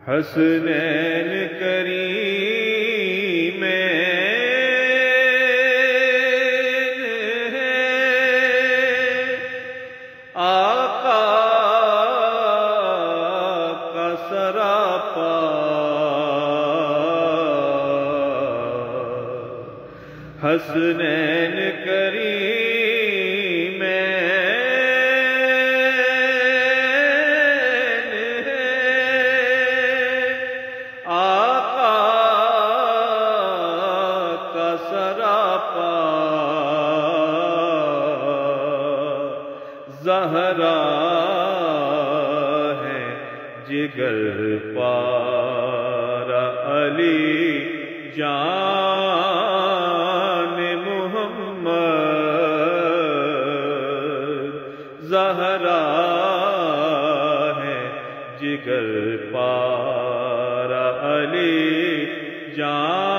حسنین کریمین آقا کا سراپا حسنین زہرا ہے جگر پارا علی جان محمد زہرا ہے جگر پارا علی جان